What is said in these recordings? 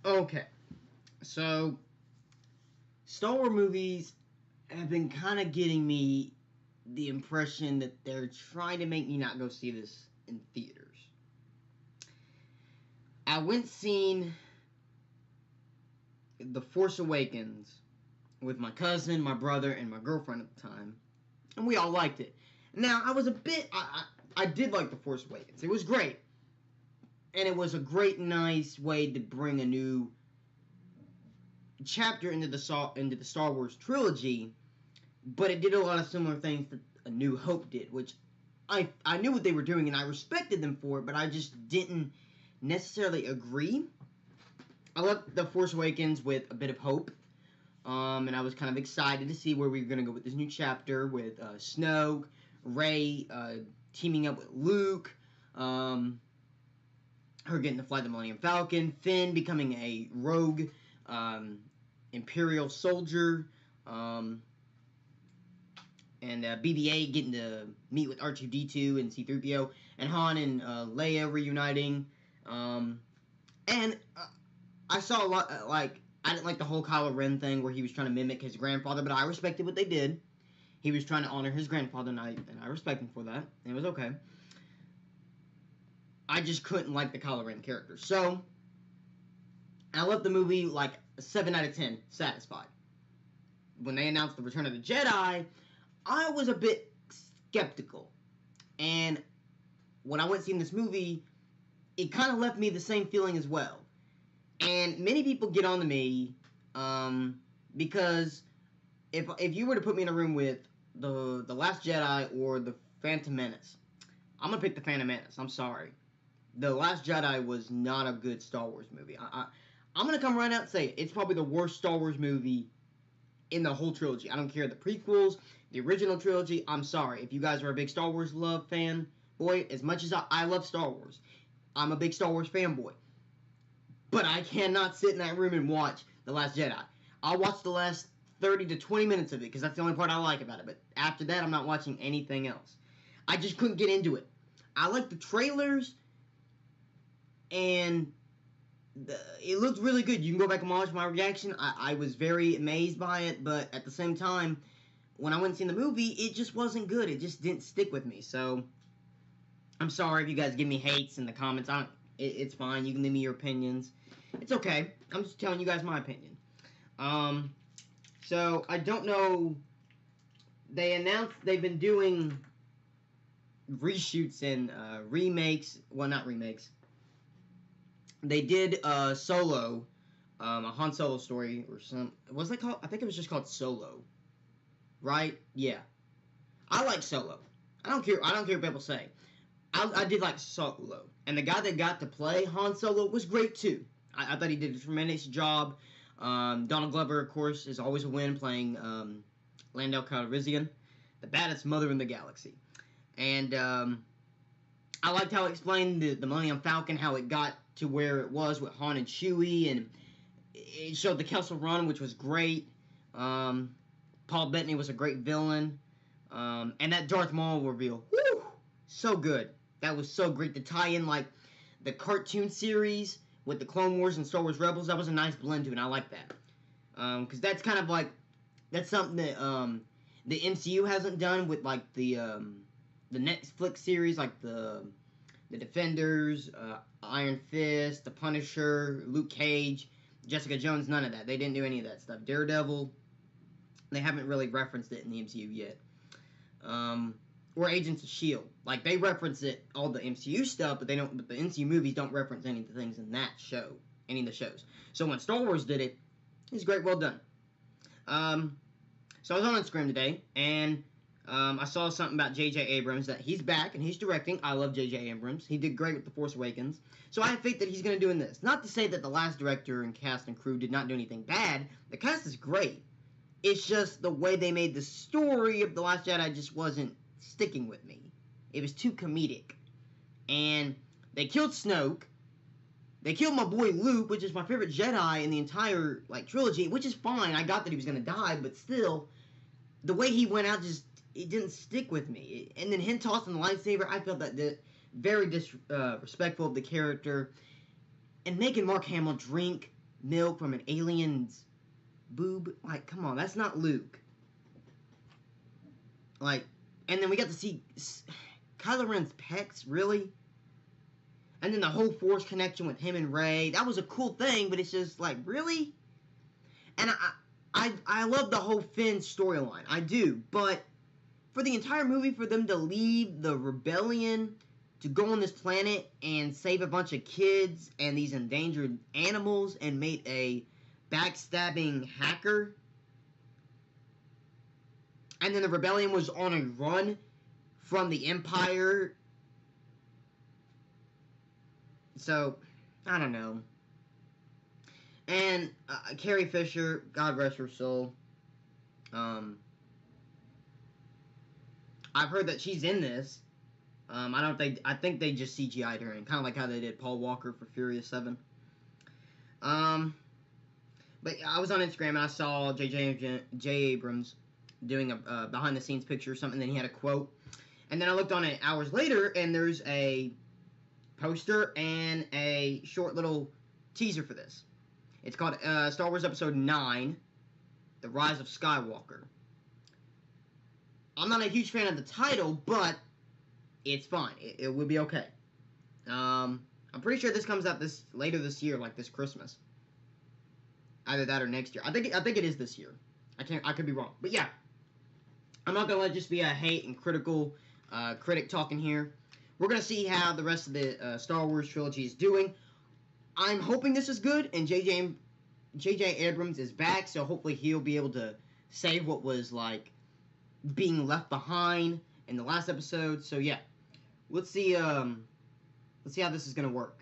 Okay, so Star Wars movies have been kind of getting me the impression that they're trying to make me not go see this in theaters. I went seen The Force Awakens with my cousin, my brother, and my girlfriend at the time, and we all liked it. Now, I did like The Force Awakens. It was great, and it was a great, nice way to bring a new chapter into the Star Wars trilogy, but it did a lot of similar things that A New Hope did, which I knew what they were doing, and I respected them for it, but I just didn't necessarily agree. I left The Force Awakens with a bit of hope, and I was kind of excited to see where we were going to go with this new chapter with Snoke, Rey teaming up with Luke, her getting to fly the Millennium Falcon, Finn becoming a rogue Imperial soldier, and BB-8 getting to meet with R2-D2 and C-3PO, and Han and Leia reuniting, and I saw a lot, I didn't like the whole Kylo Ren thing where he was trying to mimic his grandfather, but I respected what they did. He was trying to honor his grandfather, and I respect him for that, and it was okay. I just couldn't like the Kylo Ren character, so I left the movie like a 7 out of 10, satisfied. When they announced the Return of the Jedi, I was a bit skeptical, and when I went seeing this movie, it kind of left me the same feeling as well. And many people get on to me because if you were to put me in a room with the Last Jedi or the Phantom Menace, I'm gonna pick the Phantom Menace. I'm sorry, the Last Jedi was not a good Star Wars movie. I'm gonna come right out and say it. It's probably the worst Star Wars movie in the whole trilogy. I don't care the prequels, the original trilogy. I'm sorry if you guys are a big Star Wars fan. Boy, as much as I love Star Wars, I'm a big Star Wars fanboy. But I cannot sit in that room and watch The Last Jedi. I'll watch the last 30 to 20 minutes of it because that's the only part I like about it. But after that, I'm not watching anything else. I just couldn't get into it. I like the trailers, and it looked really good. You can go back and watch my reaction. I was very amazed by it, but at the same time, when I went and seen the movie, it just wasn't good. It just didn't stick with me. So, I'm sorry if you guys give me hates in the comments. It's fine. You can leave me your opinions. It's okay. I'm just telling you guys my opinion. So, I don't know. They announced they've been doing reshoots and remakes. Well, not remakes. They did Solo, a Han Solo story, or some. What's that called? I think it was just called Solo. Right? Yeah. I like Solo. I don't care what people say. I did like Solo. And the guy that got to play Han Solo was great, too. I thought he did a tremendous job. Donald Glover, of course, is always a win playing Lando Calrissian, the baddest mother in the galaxy. And I liked how it explained the Millennium Falcon, how it got to where it was with Han and Chewie, and it showed the Kessel Run, which was great. Paul Bettany was a great villain. And that Darth Maul reveal, whew, so good. That was so great to tie in, like, the cartoon series with the Clone Wars and Star Wars Rebels. That was a nice blend to it, and I like that. Because that's kind of like, that's something that the MCU hasn't done with, like, the Netflix series, like the Defenders, Iron Fist, The Punisher, Luke Cage, Jessica Jones, none of that. They didn't do any of that stuff. Daredevil, they haven't really referenced it in the MCU yet. Or Agents of S.H.I.E.L.D. Like, they reference it, all the MCU stuff, but the MCU movies don't reference any of the things in that show, any of the shows. So when Star Wars did it, it's great, well done. So I was on Instagram today, and I saw something about J.J. Abrams, that he's back, and he's directing. I love J.J. Abrams. He did great with The Force Awakens. So I have faith that he's going to do in this. Not to say that the last director and cast and crew did not do anything bad. The cast is great. It's just the way they made the story of The Last Jedi just wasn't sticking with me. It was too comedic. And they killed Snoke. They killed my boy Luke, which is my favorite Jedi in the entire, like, trilogy, which is fine. I got that he was going to die, but still, the way he went out just, it didn't stick with me. And then him tossing the lightsaber, I felt that very disrespectful of the character. And making Mark Hamill drink milk from an alien's boob. Like, come on, that's not Luke. Like, and then we got to see Kylo Ren's pecs, really? And then the whole Force connection with him and Rey. That was a cool thing, but it's just like, really? And I love the whole Finn storyline. I do. But for the entire movie, for them to leave the rebellion to go on this planet and save a bunch of kids and these endangered animals and make a backstabbing hacker. And then the rebellion was on a run from the Empire. So, I don't know. And Carrie Fisher, God rest her soul. I've heard that she's in this. I think they just CGI'd her in, kind of like how they did Paul Walker for Furious 7. But I was on Instagram and I saw J. Abrams doing a behind the scenes picture or something, and then he had a quote. And then I looked on it hours later, and there's a poster and a short little teaser for this. It's called Star Wars Episode 9, The Rise of Skywalker. I'm not a huge fan of the title, but it's fine. It will be okay. I'm pretty sure this comes out later this year, like this Christmas. Either that or next year. I think it is this year. I could be wrong, but yeah. I'm not gonna let it just be a hate and critical critic talking here. We're gonna see how the rest of the Star Wars trilogy is doing. I'm hoping this is good, and J.J. Abrams is back, so hopefully he'll be able to save what was like being left behind in the last episode. So yeah, let's see how this is gonna work.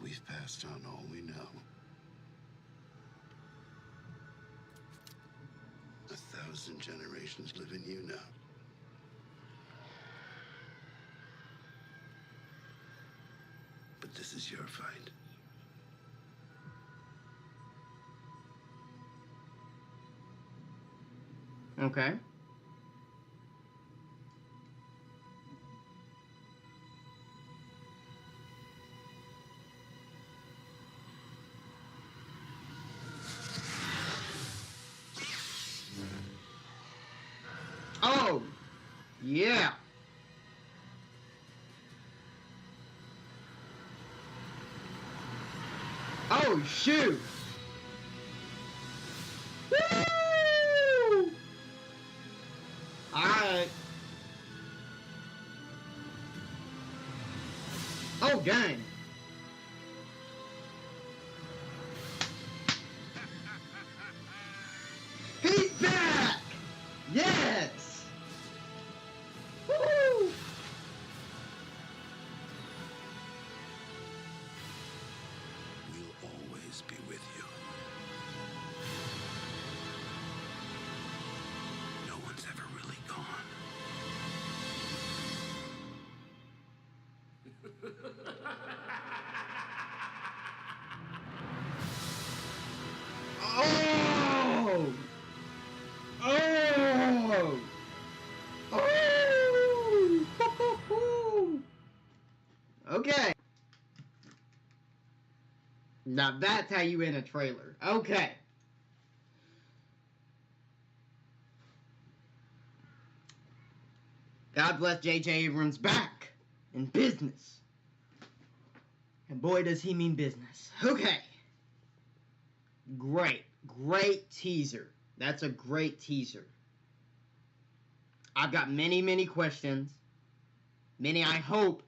We've passed on all we know. 1,000 generations live in you now. But this is your fight. Okay. Oh, yeah. Oh, shoot. Woo! All right. Oh, dang. He's back! Yes! Woo! We'll always be with you. No one's ever really gone. Oh! Oh! Oh! Okay. Now that's how you end a trailer. Okay. God bless J.J. Abrams back in business. And boy, does he mean business. Okay. Great. Great teaser. That's a great teaser. I've got many, many questions. Many, I hope,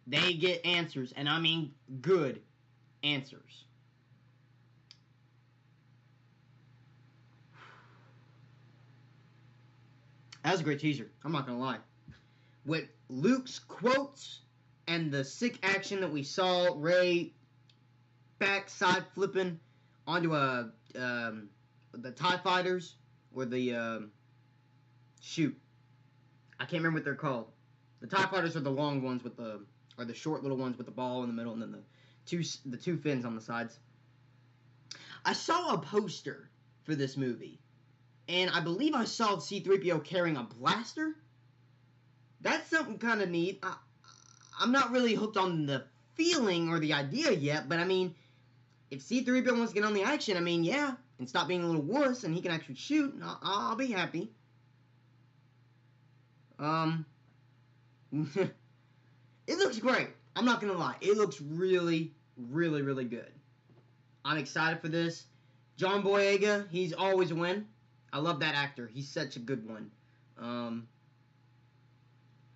they get answers. And I mean good answers. That was a great teaser. I'm not going to lie. With Luke's quotes and the sick action that we saw, Rey backside flipping onto the TIE fighters, or the, shoot. I can't remember what they're called. The TIE fighters are the long ones with the, or the short little ones with the ball in the middle, and then the two fins on the sides. I saw a poster for this movie, and I believe I saw C-3PO carrying a blaster. That's something kind of neat. I'm not really hooked on the feeling or the idea yet, but I mean, if C-3PO wants to get on the action, I mean, yeah, and stop being a little wuss, and he can actually shoot, I'll be happy. It looks great. I'm not gonna lie. It looks really, really, really good. I'm excited for this. John Boyega, he's always a win. I love that actor. He's such a good one.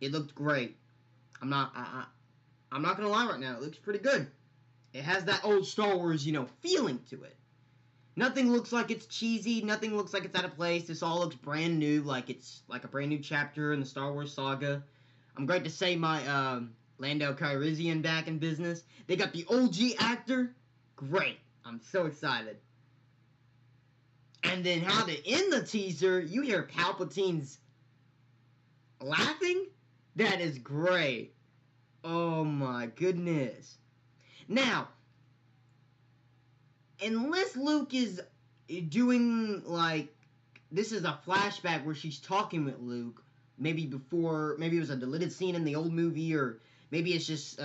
It looked great. I'm not gonna lie right now. It looks pretty good. It has that old Star Wars, feeling to it. Nothing looks like it's cheesy. Nothing looks like it's out of place. This all looks brand new, like it's like a brand new chapter in the Star Wars saga. I'm great to say my Lando Calrissian back in business. They got the OG actor. Great. I'm so excited. And then how to end the teaser, you hear Palpatine's laughing? That is great. Oh my goodness. Now, unless Luke is doing, like, this is a flashback where she's talking with Luke, maybe it was a deleted scene in the old movie, or maybe it's just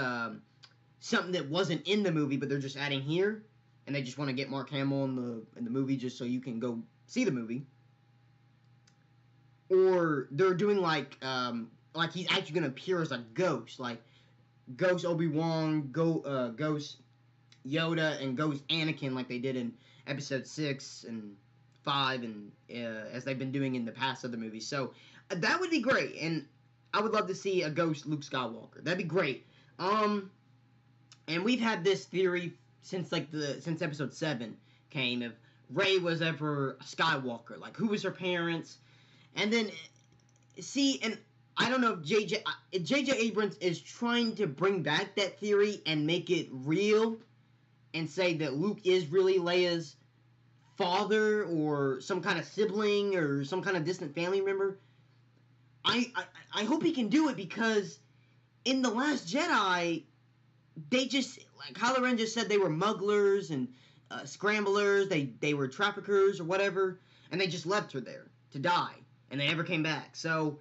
something that wasn't in the movie, but they're just adding here, and they just want to get Mark Hamill in the movie just so you can go see the movie. Or they're doing, like he's actually going to appear as a ghost, like Ghost Obi-Wan, Ghost Yoda, and Ghost Anakin, like they did in Episode 6 and 5, and as they've been doing in the past other movies. So that would be great, and I would love to see a ghost Luke Skywalker. That'd be great. And we've had this theory since Episode 7 came, if Rey was ever a Skywalker, like who was her parents, and then and I don't know if J.J. Abrams is trying to bring back that theory and make it real and say that Luke is really Leia's father or some kind of sibling or some kind of distant family member. I hope he can do it, because in The Last Jedi, they just, like Kylo Ren just said, they were mugglers and scramblers, they were traffickers or whatever, and they just left her there to die, and they never came back. So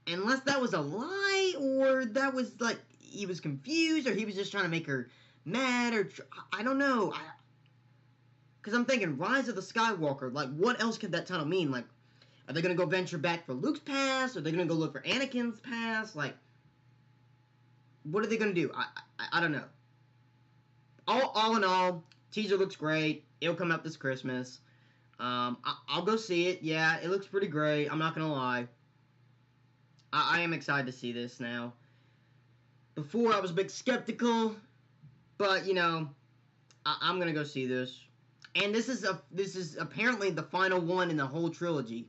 unless that was a lie, or that was like he was confused, or he was just trying to make her mad, or I don't know. Because I'm thinking Rise of the Skywalker, like what else could that title mean? Like, are they gonna go venture back for Luke's past? Are they gonna go look for Anakin's past? Like, what are they gonna do? I don't know. All in all, teaser looks great. It'll come out this Christmas. I'll go see it. Yeah, it looks pretty great. I'm not gonna lie. I am excited to see this now. Before, I was a bit skeptical, but I'm gonna go see this. And this is apparently the final one in the whole trilogy,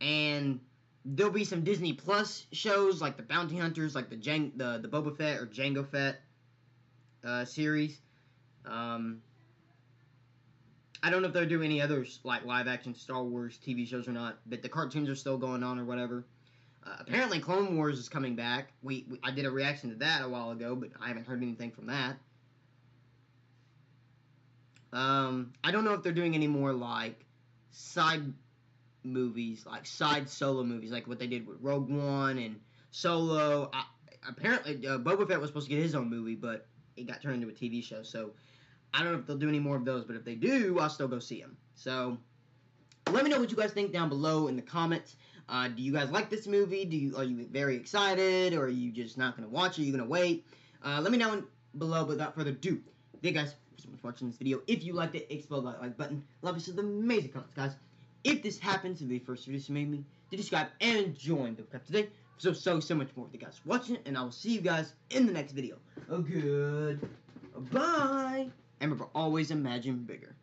and there'll be some Disney Plus shows like the Bounty Hunters, like the Boba Fett or Jango Fett series. I don't know if they'll do any others like live action Star Wars TV shows or not, but the cartoons are still going on or whatever. Apparently Clone Wars is coming back. I did a reaction to that a while ago, but I haven't heard anything from that. I don't know if they're doing any more like side movies, like side solo movies, like what they did with Rogue One and Solo. Apparently Boba Fett was supposed to get his own movie, but it got turned into a TV show, so I don't know if they'll do any more of those, but if they do, I'll still go see them. So let me know what you guys think down below in the comments. Do you guys like this movie? Are you very excited, or are you just not going to watch it? Are you going to wait? Let me know below, but without further ado, thank you guys so much for watching this video. If you liked it, explode that like button. Love you, so the amazing comments, guys. If this happens to be the first video you made me, to subscribe and join BilboCraft today. So much more with you guys watching, and I will see you guys in the next video. Bye. And remember, always imagine bigger.